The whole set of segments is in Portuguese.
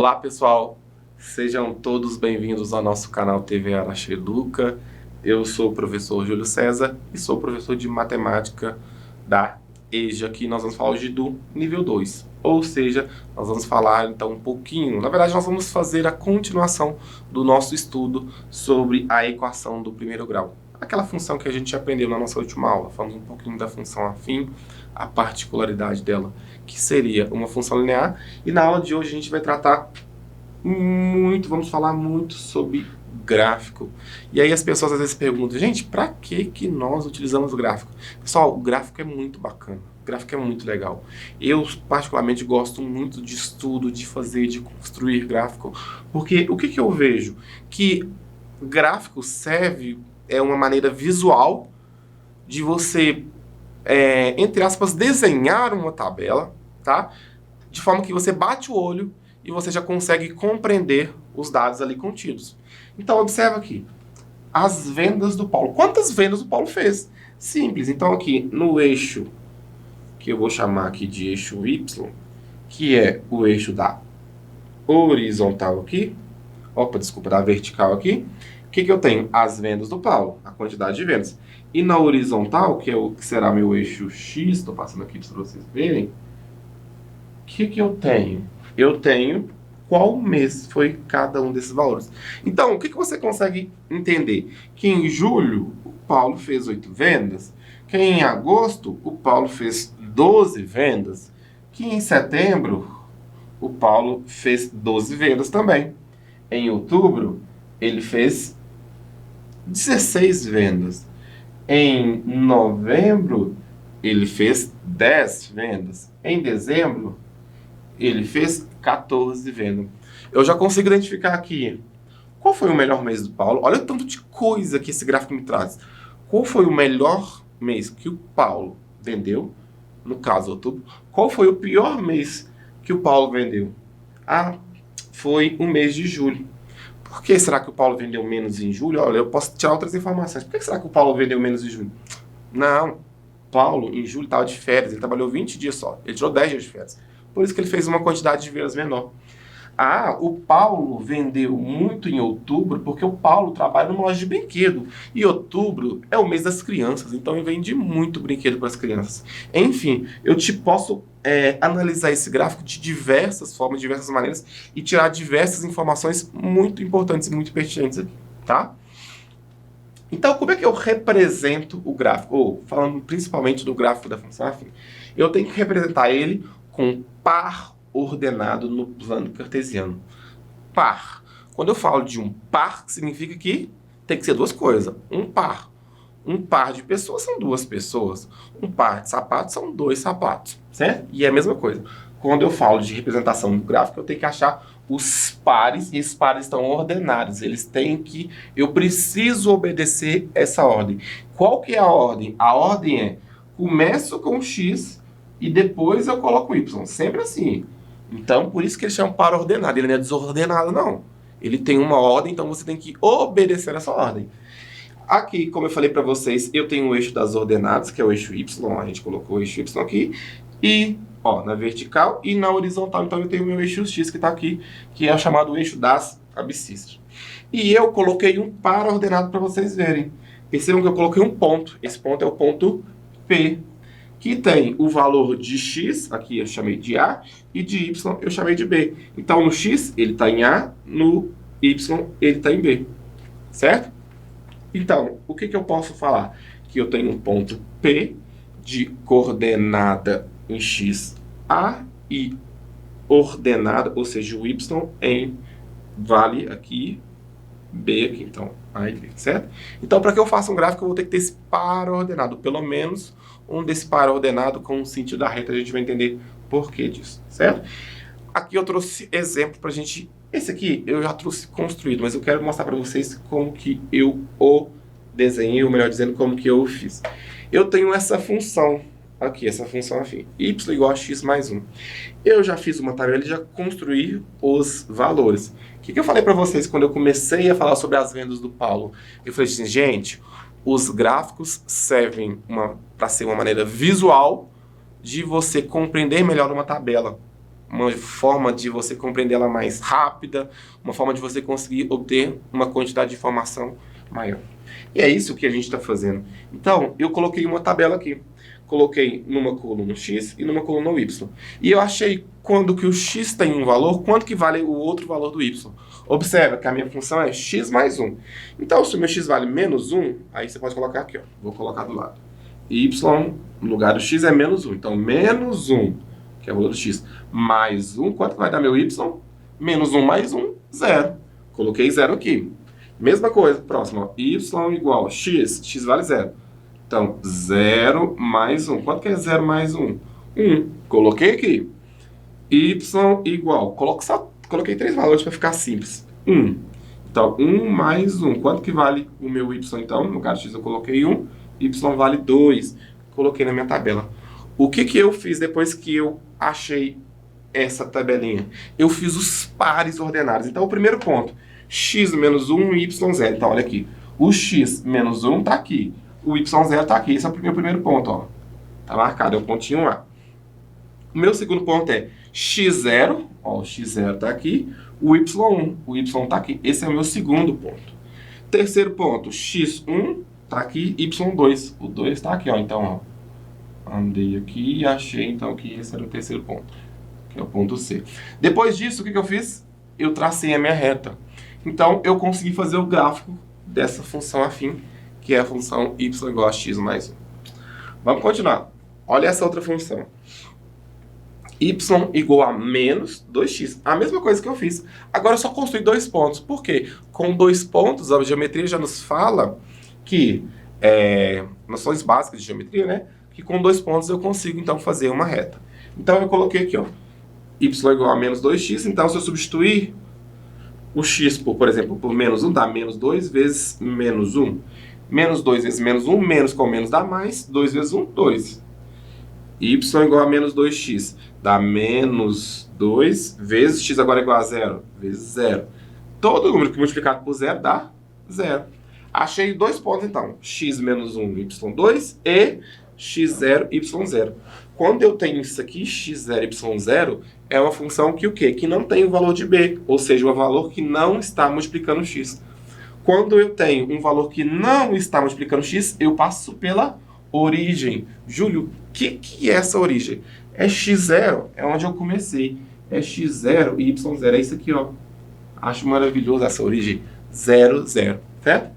Olá pessoal, sejam todos bem-vindos ao nosso canal TV Arashi Educa. Eu sou o professor Júlio César e sou professor de matemática da EJA, que nós vamos falar hoje do nível 2. Ou seja, nós vamos falar então um pouquinho, na verdade nós vamos fazer a continuação do nosso estudo sobre a equação do primeiro grau. Aquela função que a gente aprendeu na nossa última aula, falando um pouquinho da função afim, a particularidade dela, que seria uma função linear. E na aula de hoje a gente vai tratar vamos falar muito sobre gráfico. E aí as pessoas às vezes perguntam, gente, para que nós utilizamos o gráfico? Pessoal, o gráfico é muito bacana, o gráfico é muito legal. Eu particularmente gosto muito de estudo, de fazer, de construir gráfico, porque o que eu vejo? Que gráfico serve, é uma maneira visual de você, entre aspas, desenhar uma tabela, tá? De forma que você bate o olho e você já consegue compreender os dados ali contidos. Então, observa aqui, as vendas do Paulo. Quantas vendas o Paulo fez? Simples. Então, aqui no eixo, que eu vou chamar aqui de eixo Y, que é o eixo da horizontal aqui, da vertical aqui, o que eu tenho? As vendas do Paulo, a quantidade de vendas. E na horizontal, que será meu eixo X, estou passando aqui para vocês verem, o que eu tenho? Eu tenho qual mês foi cada um desses valores. Então, o que você consegue entender? Que em julho, o Paulo fez 8 vendas, que em agosto, o Paulo fez 12 vendas, que em setembro, o Paulo fez 12 vendas também. Em outubro, ele fez 16 vendas. Em novembro, ele fez 10 vendas. Em dezembro, ele fez 14 vendas. Eu já consigo identificar aqui qual foi o melhor mês do Paulo. Olha o tanto de coisa que esse gráfico me traz. Qual foi o melhor mês que o Paulo vendeu? No caso, outubro. Qual foi o pior mês que o Paulo vendeu? Ah, foi o mês de julho. Por que será que o Paulo vendeu menos em julho? Olha, eu posso tirar outras informações. Por que será que o Paulo vendeu menos em julho? Não, Paulo em julho estava de férias, ele trabalhou 20 dias só. Ele tirou 10 dias de férias. Por isso que ele fez uma quantidade de vendas menor. Ah, o Paulo vendeu muito em outubro porque o Paulo trabalha numa loja de brinquedo. E outubro é o mês das crianças, então ele vende muito brinquedo para as crianças. Enfim, eu posso analisar esse gráfico de diversas formas, de diversas maneiras e tirar diversas informações muito importantes e muito pertinentes aqui, tá? Então, como é que eu represento o gráfico? Ou, falando principalmente do gráfico da função afim, eu tenho que representar ele com par ordenado no plano cartesiano. Par. Quando eu falo de um par, significa que tem que ser duas coisas. Um par. Um par de pessoas são duas pessoas. Um par de sapatos são dois sapatos. Certo? E é a mesma coisa. Quando eu falo de representação do gráfico, eu tenho que achar os pares, e esses pares estão ordenados. Eles têm que... Eu preciso obedecer essa ordem. Qual que é a ordem? A ordem é... Começo com X e depois eu coloco Y. Sempre assim. Então, por isso que ele chama par ordenado. Ele não é desordenado, não. Ele tem uma ordem, então você tem que obedecer essa ordem. Aqui, como eu falei para vocês, eu tenho o eixo das ordenadas, que é o eixo Y. A gente colocou o eixo Y aqui. E, na vertical e na horizontal. Então, eu tenho o meu eixo X que está aqui, que é o chamado eixo das abscissas. E eu coloquei um par ordenado para vocês verem. Percebam que eu coloquei um ponto. Esse ponto é o ponto P, que tem o valor de X, aqui eu chamei de A, e de Y eu chamei de B. Então, no X, ele está em A, no Y, ele está em B. Certo? Então, o que eu posso falar? Que eu tenho um ponto P de coordenada em X, A, e ordenada, ou seja, o Y em vale aqui, B aqui, então, A e B, certo? Então, para que eu faça um gráfico, eu vou ter que ter esse par ordenado, pelo menos um desse par ordenado com o sentido da reta, a gente vai entender por que disso, certo? Aqui eu trouxe exemplo pra gente, esse aqui eu já trouxe construído, mas eu quero mostrar para vocês como que eu o desenhei, ou melhor dizendo, como que eu o fiz. Eu tenho essa função aqui, essa função afim, y igual a x mais 1. Eu já fiz uma tabela e já construí os valores. O que eu falei para vocês quando eu comecei a falar sobre as vendas do Paulo? Eu falei assim, gente, os gráficos servem para ser uma maneira visual de você compreender melhor uma tabela. uma forma de você compreender ela mais rápida, uma forma de você conseguir obter uma quantidade de informação maior. E é isso que a gente está fazendo. Então, eu coloquei uma tabela aqui. Coloquei numa coluna o x e numa coluna o y. E eu achei quando que o x tem um valor, quanto que vale o outro valor do y. Observa que a minha função é x mais 1. Então, se o meu x vale menos 1, aí você pode colocar aqui, ó. Vou colocar do lado. Y no lugar do x é menos 1. Então, menos 1, que é o valor do x, mais 1, quanto vai dar meu y? Menos 1 mais 1, 0. Coloquei 0 aqui. Mesma coisa, próximo, ó. Y igual x, x vale 0. Então, 0 mais 1. Quanto que é 0 mais 1? 1. Coloquei aqui. Y igual, coloquei 3 valores para ficar simples. 1. Então, 1 mais 1. Quanto que vale o meu y, então? No lugar de x eu coloquei 1. Y vale 2. Coloquei na minha tabela. O que que eu fiz depois que eu achei essa tabelinha? Eu fiz os pares ordenados. Então, o primeiro ponto, x menos 1 e y 0. Então, olha aqui. O x menos 1 está aqui. O y0 está aqui. Esse é o meu primeiro ponto, ó. Tá marcado, é o pontinho A. O meu segundo ponto é x0, ó, o x0 está aqui, o y1 está aqui. Esse é o meu segundo ponto. Terceiro ponto, x1 está aqui, y2, o 2 está aqui, ó. Então, ó, andei aqui e achei, então, que esse era o terceiro ponto, que é o ponto C. Depois disso, o que que eu fiz? Eu tracei a minha reta. Então, eu consegui fazer o gráfico dessa função afim, que é a função y igual a x mais 1. Vamos continuar. Olha essa outra função. Y igual a menos 2x. A mesma coisa que eu fiz. Agora eu só construí 2 pontos. Por quê? Com 2 pontos, a geometria já nos fala que, noções básicas de geometria, né? Que com 2 pontos eu consigo, então, fazer uma reta. Então eu coloquei aqui, ó. Y igual a menos 2x. Então, se eu substituir o x, por exemplo, por menos 1, dá menos 2 vezes menos 1. Menos 2 vezes menos 1, menos com menos dá mais. 2 vezes 1, 2. Y igual a menos 2x. Dá menos 2 vezes x agora é igual a 0. Vezes 0. Todo número que multiplicado por 0 dá 0. Achei 2 pontos, então. X menos 1, y2 e x0, y0. Quando eu tenho isso aqui, x0, y0, é uma função que o quê? Que não tem o valor de b. Ou seja, um valor que não está multiplicando x. Quando eu tenho um valor que não está multiplicando x, eu passo pela origem. Júlio, o que é essa origem? É x0, é onde eu comecei. É x0 e y0, é isso aqui, ó. Acho maravilhoso essa origem. 0, 0, certo?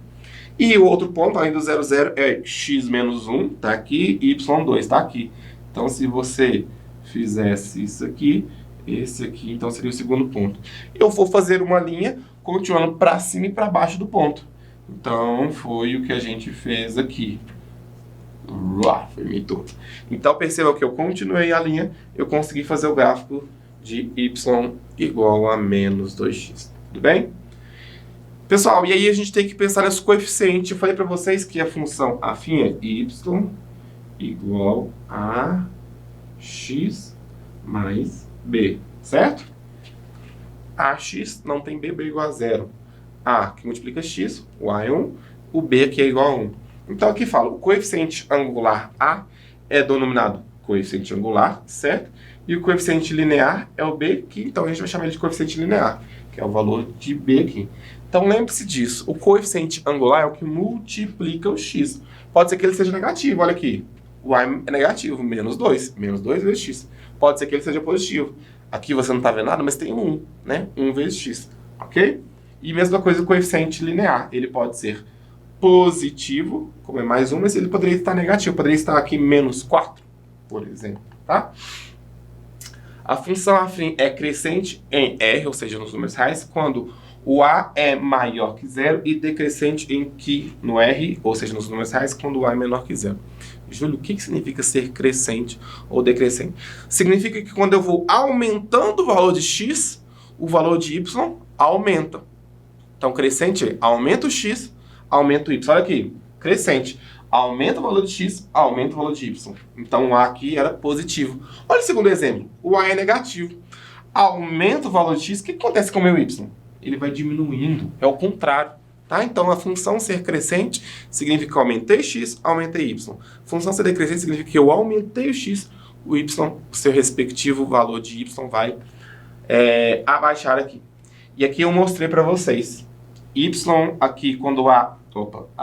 E o outro ponto, além do 0, 0, é x menos 1, tá aqui, e y2, tá aqui. Então, se você fizesse isso aqui, esse aqui, então seria o segundo ponto. Eu vou fazer uma linha continuando para cima e para baixo do ponto. Então, foi o que a gente fez aqui. Então, perceba que eu continuei a linha, eu consegui fazer o gráfico de y igual a menos 2x. Tudo bem? Pessoal, e aí a gente tem que pensar nesse coeficiente. Eu falei para vocês que a função afim é y igual a x mais b, certo? Ax não tem b, b igual a 0. A que multiplica x, o a é 1, o b aqui é igual a 1. Então aqui fala, o coeficiente angular A é denominado coeficiente angular, certo? E o coeficiente linear é o B, que então a gente vai chamar ele de coeficiente linear, que é o valor de B aqui. Então lembre-se disso, o coeficiente angular é o que multiplica o x. Pode ser que ele seja negativo, olha aqui. O y é negativo, menos 2 vezes x. Pode ser que ele seja positivo. Aqui você não está vendo nada, mas tem 1, né? 1 vezes x, ok? E mesma coisa o coeficiente linear, ele pode ser positivo, como é mais 1, mas ele poderia estar negativo, poderia estar aqui menos 4, por exemplo, tá? A função afim é crescente em R, ou seja, nos números reais, quando o A é maior que 0 e decrescente em que no R, ou seja, nos números reais, quando o A é menor que 0. Júlio, o que significa ser crescente ou decrescente? Significa que quando eu vou aumentando o valor de x, o valor de y aumenta. Então, crescente é aumenta o x, aumenta o y. Olha aqui, crescente. Aumenta o valor de x, aumenta o valor de y. Então, o A aqui era positivo. Olha o segundo exemplo. O A é negativo. Aumenta o valor de x, o que acontece com o meu y? Ele vai diminuindo. É o contrário. Tá? Então, a função ser crescente significa que eu aumentei x, aumentei y. Função ser decrescente significa que eu aumentei o x, o y, o seu respectivo valor de y vai abaixar aqui. E aqui eu mostrei para vocês. Y aqui, quando a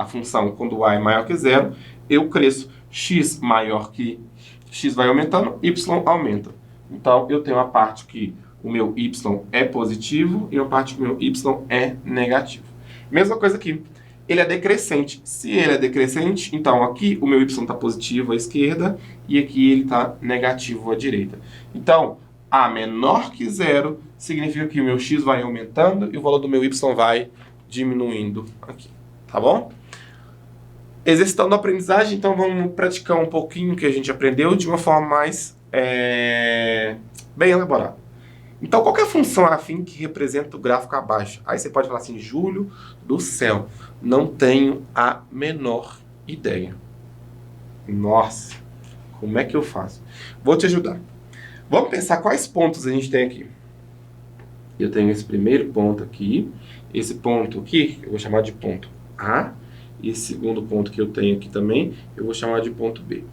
função, quando a é maior que zero, eu cresço. X maior que x vai aumentando, y aumenta. Então, eu tenho a parte que o meu y é positivo e a parte que o meu y é negativo. Mesma coisa aqui. Ele é decrescente. Se ele é decrescente, então aqui o meu y está positivo à esquerda e aqui ele está negativo à direita. Então, a menor que zero significa que o meu x vai aumentando e o valor do meu y vai diminuindo aqui. Tá bom? Exercitando a aprendizagem, então vamos praticar um pouquinho o que a gente aprendeu de uma forma mais bem elaborada. Então, qual que é a função afim que representa o gráfico abaixo? Aí você pode falar assim, Júlio do céu, não tenho a menor ideia. Nossa, como é que eu faço? Vou te ajudar. Vamos pensar quais pontos a gente tem aqui. Eu tenho esse primeiro ponto aqui, esse ponto aqui, eu vou chamar de ponto A, e esse segundo ponto que eu tenho aqui também, eu vou chamar de ponto B.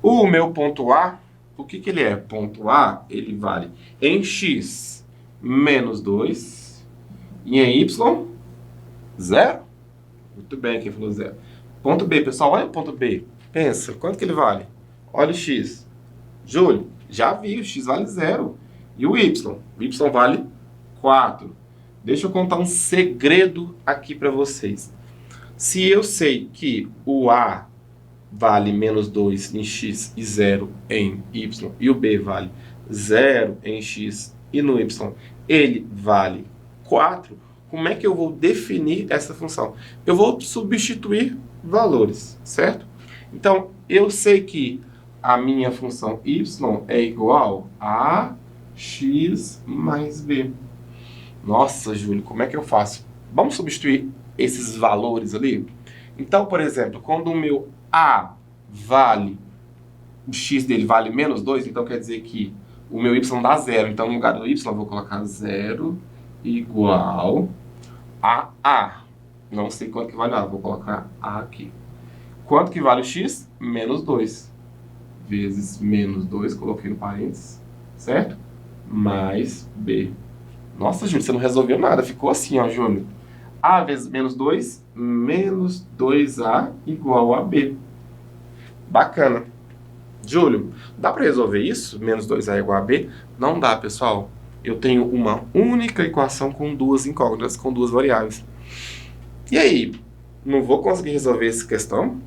O meu ponto A, o que ele é? Ponto A, ele vale em x menos 2 e em y, 0. Muito bem, quem falou 0. Ponto B, pessoal, olha o ponto B. Pensa, quanto que ele vale? Olha o x. Júlio, já vi, o x vale 0. E o y? O y vale 4. Deixa eu contar um segredo aqui para vocês. Se eu sei que o A vale menos 2 em x e 0 em y, e o B vale 0 em x e no y, ele vale 4, como é que eu vou definir essa função? Eu vou substituir valores, certo? Então, eu sei que a minha função y é igual a x mais b. Nossa, Júlio, como é que eu faço? Vamos substituir esses valores ali? Então, por exemplo, quando o meu A vale, o x dele vale menos 2, então quer dizer que o meu y dá 0. Então, no lugar do y, eu vou colocar 0 igual a A. Não sei quanto que vale A, vou colocar A aqui. Quanto que vale o x? Menos 2. Vezes menos 2, coloquei no parênteses, certo? Mais B. Nossa, Júlio, você não resolveu nada. Ficou assim, ó, Júlio. A vezes menos 2, menos 2A igual a B. Bacana. Júlio, dá para resolver isso? Menos 2A igual a B? Não dá, pessoal. Eu tenho uma única equação com duas incógnitas, com duas variáveis. E aí? Não vou conseguir resolver essa questão?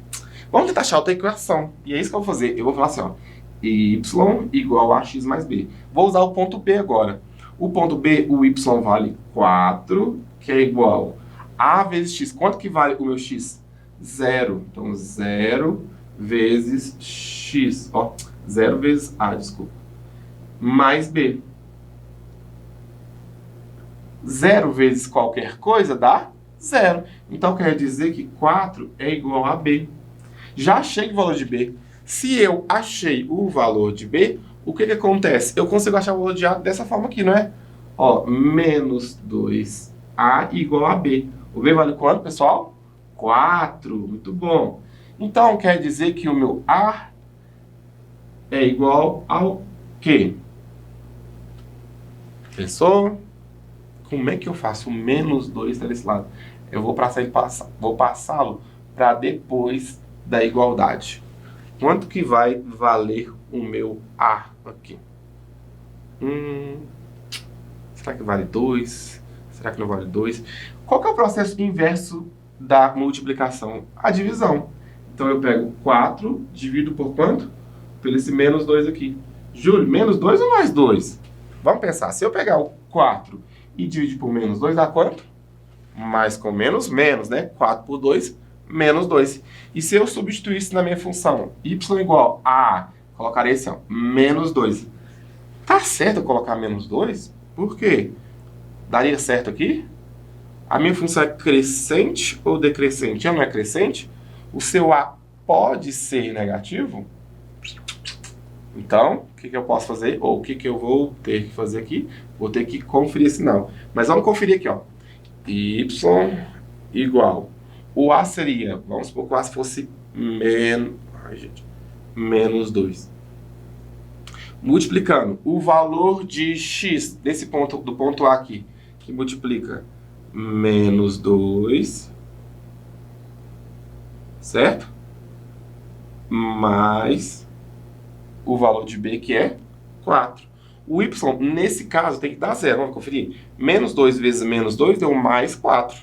Vamos tentar achar outra equação. E é isso que eu vou fazer. Eu vou falar assim, ó. Y igual a x mais b. Vou usar o ponto B agora. O ponto B, o y vale 4, que é igual a vezes x. Quanto que vale o meu x? 0. Então, 0 vezes x. Ó, 0 vezes a, desculpa. Mais b. 0 vezes qualquer coisa dá 0. Então, quer dizer que 4 é igual a b. Já achei o valor de b. Se eu achei o valor de b, o que acontece? Eu consigo achar o valor de a dessa forma aqui, não é? Ó, menos 2a igual a b. O b vale quanto, pessoal? 4. Muito bom. Então, quer dizer que o meu a é igual ao quê? Pensou? Como é que eu faço? O menos 2 está desse lado. Eu vou passá-lo para depois da igualdade. Quanto que vai valer o meu A aqui? Será que vale 2? Será que não vale 2? Qual que é o processo inverso da multiplicação? A divisão. Então eu pego 4, divido por quanto? Por esse menos 2 aqui. Júlio, menos 2 ou mais 2? Vamos pensar. Se eu pegar o 4 e dividir por menos 2, dá quanto? Mais com menos, menos, né? 4 por 2, menos 2. E se eu substituísse na minha função y igual a, colocaria assim, ó, menos 2. Tá certo eu colocar menos 2? Por quê? Daria certo aqui? A minha função é crescente ou decrescente? Já não é crescente? O seu a pode ser negativo? Então, o que eu posso fazer? Ou o que eu vou ter que fazer aqui? Vou ter que conferir esse sinal. Mas vamos conferir aqui, ó. Y igual. O A seria, vamos supor que o A fosse menos 2. Multiplicando o valor de x desse ponto, do ponto A aqui, que multiplica menos 2, certo? Mais o valor de B, que é 4. O y, nesse caso, tem que dar zero. Vamos conferir. Menos 2 vezes menos 2 deu mais 4.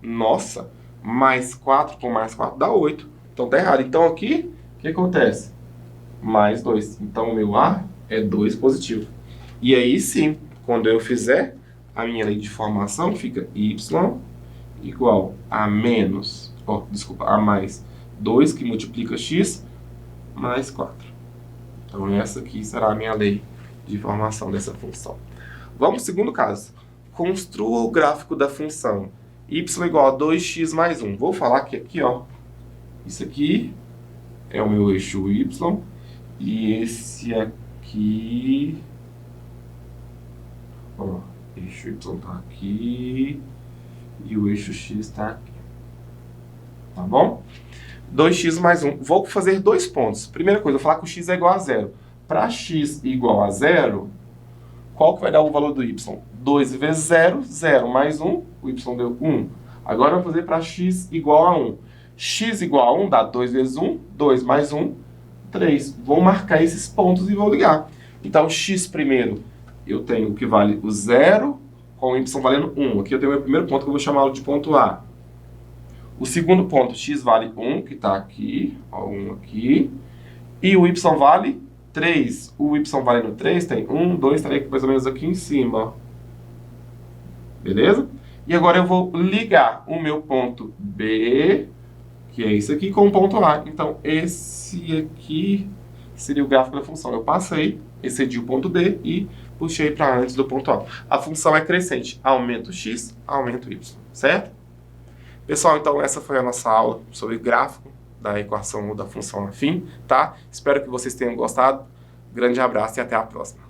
Nossa, mais 4 com mais 4 dá 8. Então tá errado. Então aqui, o que acontece? Mais 2. Então o meu A é 2 positivo. E aí sim, quando eu fizer a minha lei de formação, fica y igual a menos, a mais 2, que multiplica x, mais 4. Então essa aqui será a minha lei de formação dessa função. Vamos ao segundo caso. Construa o gráfico da função y igual a 2x mais 1. Vou falar que aqui, ó, isso aqui é o meu eixo y, e esse aqui, ó, eixo y está aqui, e o eixo x está aqui. Tá bom? 2x mais 1. Vou fazer 2 pontos. Primeira coisa, eu vou falar que o x é igual a 0. Para x igual a 0, qual que vai dar o valor do y? 2 vezes 0, 0 mais 1, o y deu 1. Agora eu vou fazer para x igual a 1. X igual a 1 dá 2 vezes 1, 2 mais 1, 3. Vou marcar esses pontos e vou ligar. Então, x primeiro, eu tenho o que vale o 0 com o y valendo 1. Aqui eu tenho o meu primeiro ponto, que eu vou chamá-lo de ponto A. O segundo ponto, x vale 1, que está aqui, ó, 1 aqui. E o y vale 3. O y valendo 3 tem 1, 2, 3, mais ou menos aqui em cima, ó. Beleza? E agora eu vou ligar o meu ponto B, que é isso aqui, com o ponto A. Então, esse aqui seria o gráfico da função. Eu passei, excedi o ponto B e puxei para antes do ponto A. A função é crescente. Aumento o x, aumento o y. Certo? Pessoal, então essa foi a nossa aula sobre gráfico da equação ou da função afim, tá? Espero que vocês tenham gostado. Grande abraço e até a próxima.